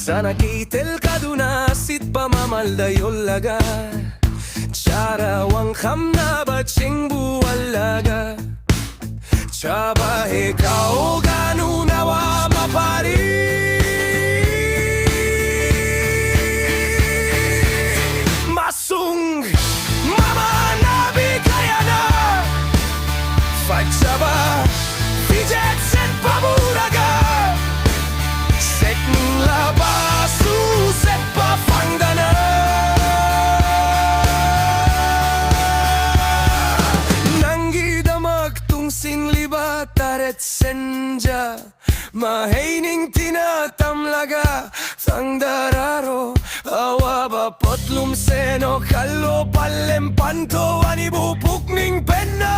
Sana kitel kaduna sit pamamaldayolaga Charawang kamna baching buwalaga Chaba he kao ganu nawa mapari Masung mama nabi kaya na Fachaba Fijet set paburaga Set labasu set pafangdana Nanggi damag tungsin liba taret senja Mahaining tinatamlaga Tangdararo Awaba potlum seno Kallo palem panto Anibupukning penna